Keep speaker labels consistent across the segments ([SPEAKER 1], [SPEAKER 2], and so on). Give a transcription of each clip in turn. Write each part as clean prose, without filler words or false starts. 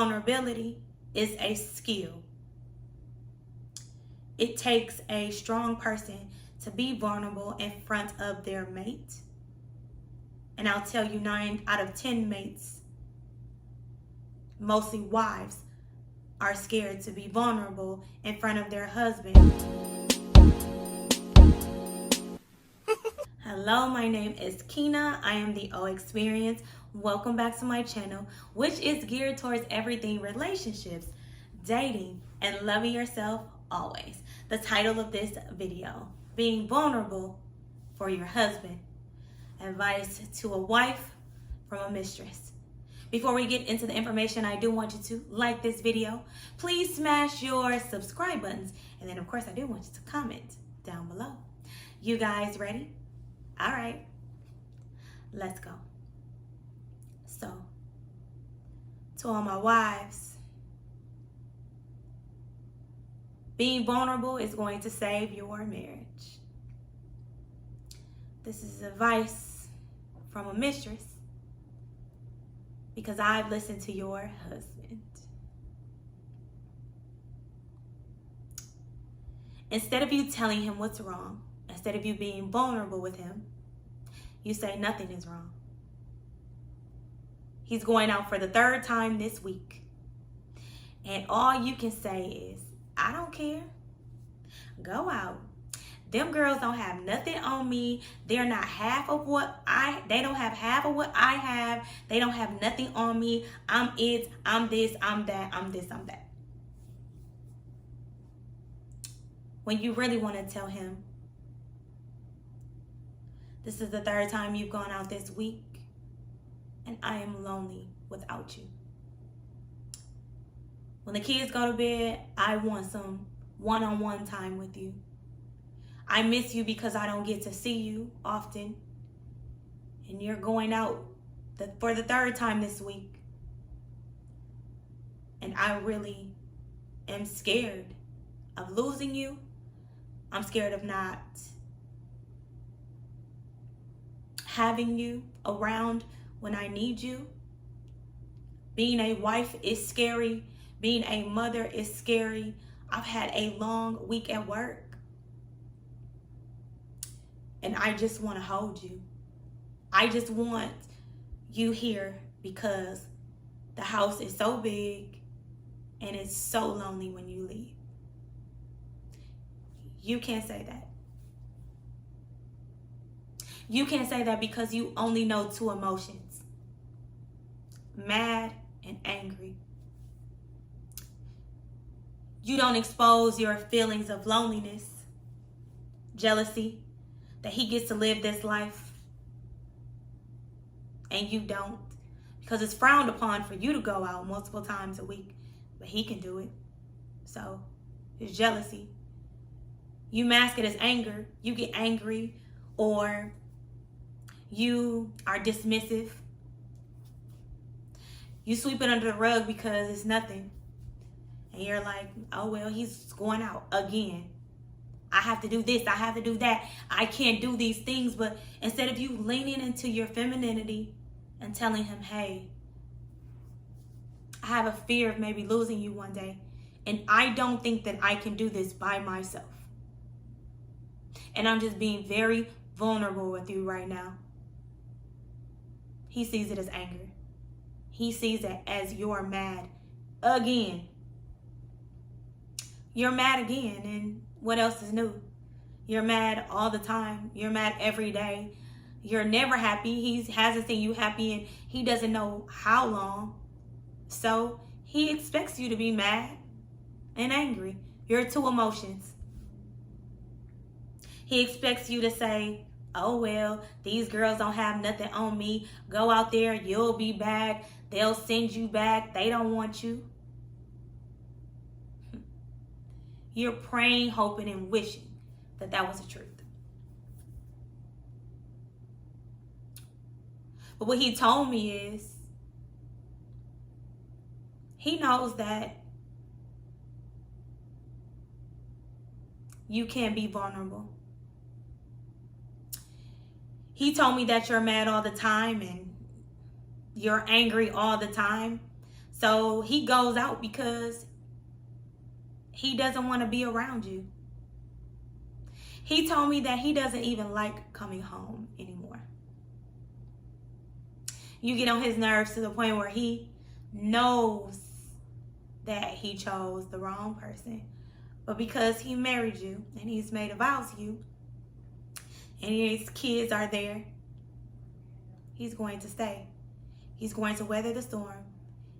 [SPEAKER 1] Vulnerability is a skill. It takes a strong person to be vulnerable in front of their mate. And I'll tell you, 9 out of 10 mates, mostly wives, are scared to be vulnerable in front of their husband. Hello, my name is Kina. I am the THEOXPERIENCE. Welcome back to my channel, which is geared towards everything relationships, dating, and loving yourself always. The title of this video, being vulnerable for your husband. Advice to a wife from a mistress. Before we get into the information, I do want you to like this video. Please smash your subscribe buttons. And then of course, I do want you to comment down below. You guys ready? All right, let's go. So, to all my wives, being vulnerable is going to save your marriage. This is advice from a mistress because I've listened to your husband. Instead of you telling him what's wrong, instead of you being vulnerable with him, you say nothing is wrong. He's going out for the 3rd time this week. And all you can say is, I don't care. Go out. Them girls don't have nothing on me. They're not half of what they don't have half of what I have. They don't have nothing on me. I'm it, I'm this, I'm that, I'm this, I'm that. When you really want to tell him, this is the 3rd time you've gone out this week, and I am lonely without you. When the kids go to bed, I want some one-on-one time with you. I miss you because I don't get to see you often, and you're going out for the 3rd time this week, and I really am scared of losing you. I'm scared of not having you around when I need you. Being a wife is scary. Being a mother is scary. I've had a long week at work, and I just want to hold you. I just want you here because the house is so big and it's so lonely when you leave. You can't say that. You can't say that because you only know 2 emotions: mad and angry. You don't expose your feelings of loneliness, jealousy, that he gets to live this life and you don't, because it's frowned upon for you to go out multiple times a week, but he can do it. So it's jealousy. You mask it as anger. You get angry, or you are dismissive. You sweep it under the rug because it's nothing. And you're like, oh, well, he's going out again. I have to do this. I have to do that. I can't do these things. But instead of you leaning into your femininity and telling him, hey, I have a fear of maybe losing you one day, and I don't think that I can do this by myself. And I'm just being very vulnerable with you right now. He sees it as anger. He sees it as you're mad again. You're mad again, and what else is new? You're mad all the time. You're mad every day. You're never happy. He hasn't seen you happy, and he doesn't know how long. So he expects you to be mad and angry. Your 2 emotions. He expects you to say, oh, well, these girls don't have nothing on me. Go out there, you'll be back. They'll send you back. They don't want you. You're praying, hoping, and wishing that that was the truth. But what he told me is, he knows that you can't be vulnerable. He told me that you're mad all the time and you're angry all the time. So he goes out because he doesn't want to be around you. He told me that he doesn't even like coming home anymore. You get on his nerves to the point where he knows that he chose the wrong person. But because he married you and he's made a vow to you and his kids are there, he's going to stay. He's going to weather the storm.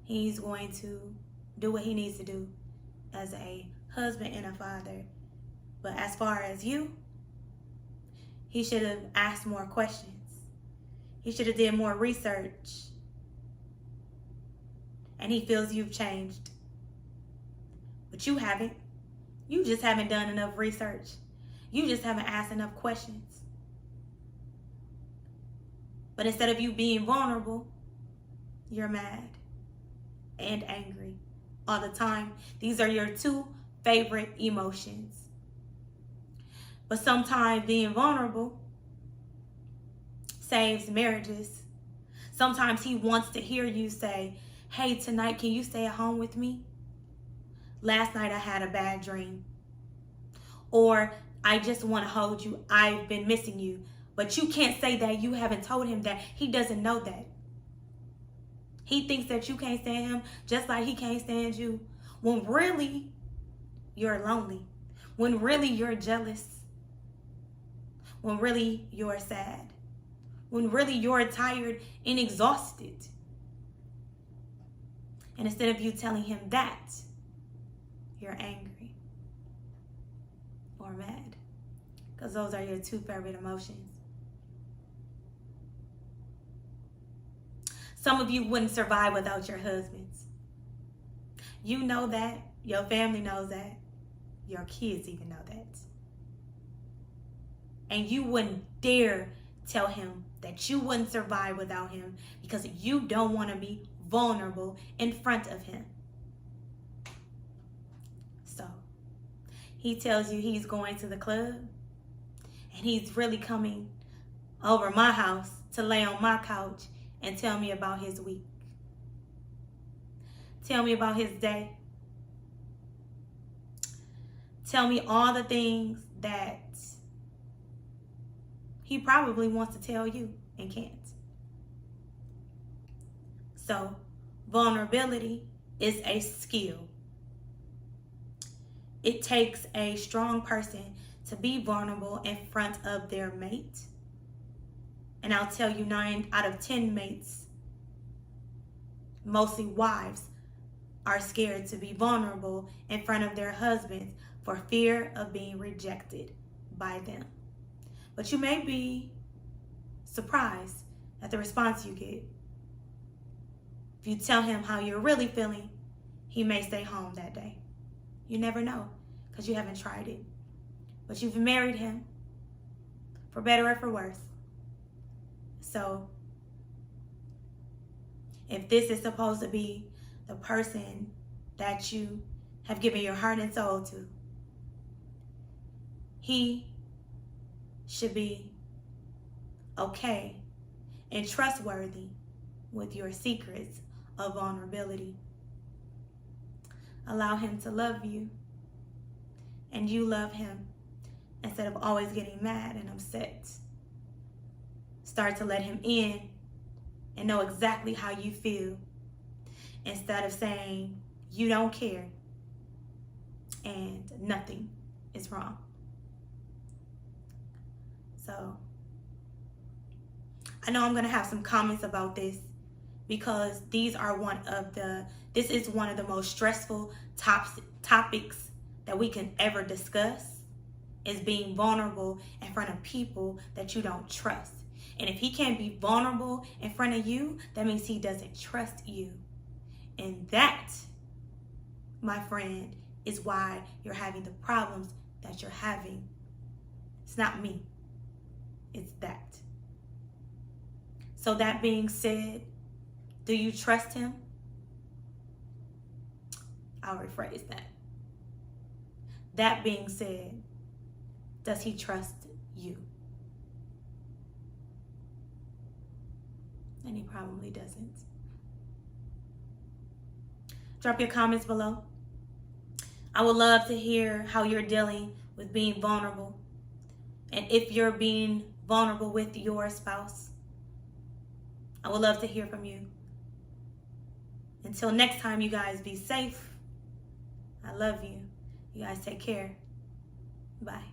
[SPEAKER 1] He's going to do what he needs to do as a husband and a father. But as far as you, he should have asked more questions. He should have did more research. And he feels you've changed. But you haven't. You just haven't done enough research. You just haven't asked enough questions. But instead of you being vulnerable, you're mad and angry all the time. These are your two favorite emotions. But sometimes being vulnerable saves marriages. Sometimes he wants to hear you say, hey, tonight, can you stay at home with me? Last night I had a bad dream. Or I just want to hold you. I've been missing you. But you can't say that. You haven't told him that. He doesn't know that. He thinks that you can't stand him just like he can't stand you. When really you're lonely. When really you're jealous. When really you're sad. When really you're tired and exhausted. And instead of you telling him that, you're angry or mad. Because those are your two favorite emotions. Some of you wouldn't survive without your husbands. You know that. Your family knows that. Your kids even know that. And you wouldn't dare tell him that you wouldn't survive without him because you don't want to be vulnerable in front of him. So, he tells you he's going to the club and he's really coming over my house to lay on my couch and tell me about his week. Tell me about his day. Tell me all the things that he probably wants to tell you and can't. So, vulnerability is a skill. It takes a strong person to be vulnerable in front of their mate. And I'll tell you, 9 out of 10 mates, mostly wives, are scared to be vulnerable in front of their husbands for fear of being rejected by them. But you may be surprised at the response you get. If you tell him how you're really feeling, he may stay home that day. You never know because you haven't tried it. But you've married him for better or for worse. So if this is supposed to be the person that you have given your heart and soul to, he should be okay and trustworthy with your secrets of vulnerability. Allow him to love you and you love him instead of always getting mad and upset. Start to let him in and know exactly how you feel instead of saying you don't care and nothing is wrong. So I know I'm going to have some comments about this because this is one of the most stressful topics that we can ever discuss, is being vulnerable in front of people that you don't trust. And if he can't be vulnerable in front of you, that means he doesn't trust you. And that, my friend, is why you're having the problems that you're having. It's not me. It's that. So that being said, do you trust him? I'll rephrase that. That being said, does he trust you? And he probably doesn't. Drop your comments below. I would love to hear how you're dealing with being vulnerable, and if you're being vulnerable with your spouse. I would love to hear from you. Until next time, you guys be safe. I love you. You guys take care. Bye.